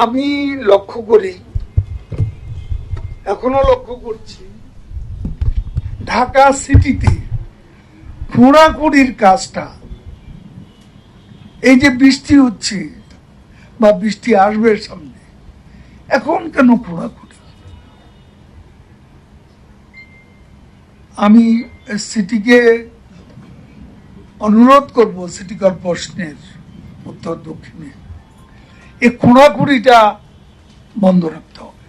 আমি লক্ষ্য করি, এখনো লক্ষ্য করছি, ঢাকা সিটিতে খোঁড়াখুড়ির কাজটা, এই যে বৃষ্টি হচ্ছে বা বৃষ্টি আসবে সামনে, এখন কেন খোঁড়াখুড়ি? আমি সিটিকে অনুরোধ করব, সিটি কর্পোরেশনের উত্তর দক্ষিণে এই খোঁড়াখুড়িটা বন্ধ রাখতে হবে।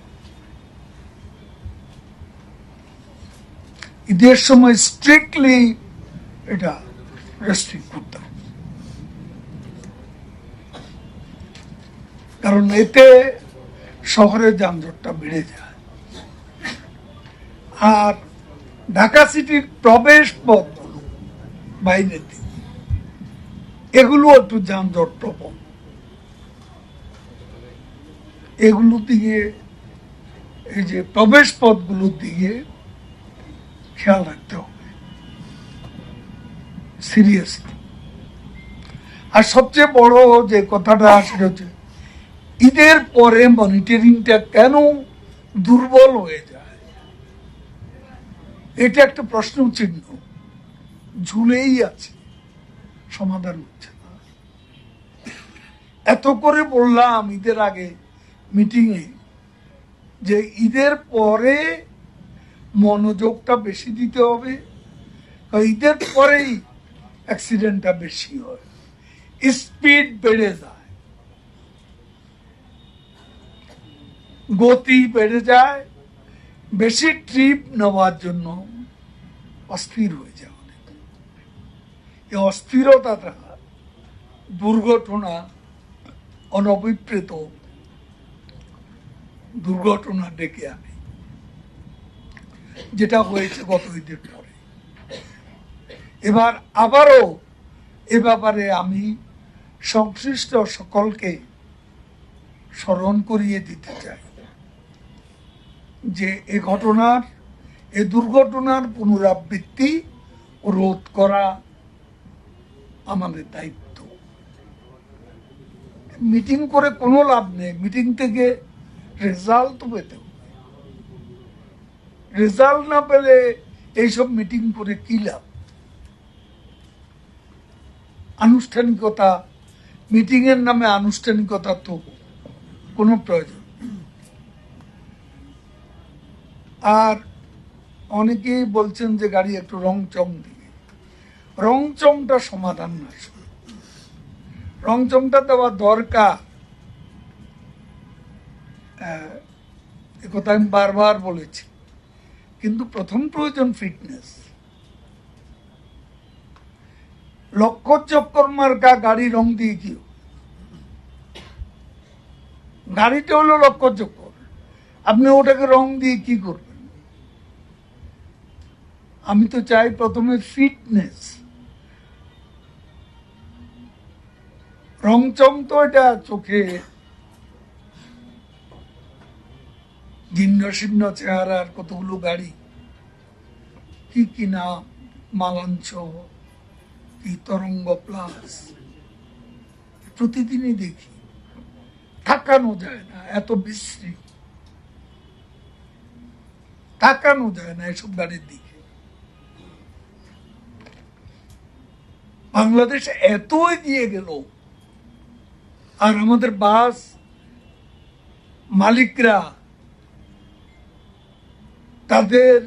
ঈদের সময় স্ট্রিক্টলি এটা রেস্ট্রিক্ট করতে হবে, কারণ এতে শহরের যানজটটা বেড়ে যায়। আর ঢাকা সিটির প্রবেশ পথগুলো বাইরের দিকে, এগুলো একটু যানজট প্রবণ, এগুলো দিকে, এই যে প্রবেশ পথগুলোর দিকে খেয়াল রাখতে হবে সিরিয়াসলি। আর সবচেয়ে বড় যে কথাটা সেটা হচ্ছে ঈদের পরে মনিটরিংটা কেন দুর্বল হয়ে যায়, এটা একটা প্রশ্ন চিহ্ন ঝুলেই আছে, সমাধান হচ্ছে না। এত করে বললাম ঈদের আগে মিটিংয়ে যে ঈদের পরে মনোযোগটা বেশি দিতে হবে, ঈদের পরেই অ্যাক্সিডেন্টটা বেশি হয়, স্পিড বেড়ে যায়, গতি বেড়ে যায়, বেশি ট্রিপ নেওয়ার জন্য অস্থির হয়ে যায় অনেক। এই অস্থিরতাটা দুর্ঘটনা, অনভিপ্রেত দুর্ঘটনা ডেকে আনে, যেটা হয়েছে গত ঈদের পরে। এবার আবারও এ ব্যাপারে আমি সংশ্লিষ্ট সকলকে স্মরণ করিয়ে দিতে চাই যে এ দুর্ঘটনার পুনরাবৃত্তি রোধ করা আমাদের দায়িত্ব। মিটিং করে কোনো লাভ নেই, মিটিং থেকে রেজাল্ট তো পেতে হবে। রেজাল্ট না পেলে এইসব মিটিং করে কি লাভ? আনুষ্ঠানিকতা, মিটিং এর নামে আনুষ্ঠানিকতা তো কোনো প্রয়োজন। আর অনেকেই বলছেন যে গাড়ি একটু রং চং দিয়ে, রং চংটা সমাধান না, রং চংটা দেওয়া দরকার, একথা আমি বারবার বলেছি, কিন্তু প্রথম প্রয়োজন ফিটনেস। লক্ষ চক্কর মার্কা গাড়ি রং দিয়ে কি, গাড়িটা হলো লক্ষ চক্কর, আপনি ওটাকে রং দিয়ে কি করবেন? আমি তো চাই প্রথমে ফিটনেস। রং চং তো এটা চোখে জীর্ণ শীর্ণ চেহারার কতগুলো গাড়ি, কি কি নাম, মালাঞ্চ, কি তরঙ্গ প্লাস, প্রতিদিনই দেখি, তাকানো যায় না, এত বিশ্রী, তাকানো যায় না এসব গাড়ির দিকে। বাংলাদেশ এত এগিয়ে গেল, আর আমাদের বাস মালিকরা তাদের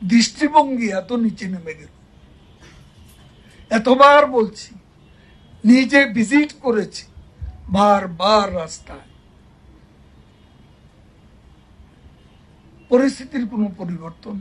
দৃষ্টিভঙ্গি এত নিচে নেমে গেল। এতবার বলছি, নিজে ভিজিট করেছি বারবার রাস্তায়, পরিস্থিতির কোনো পরিবর্তন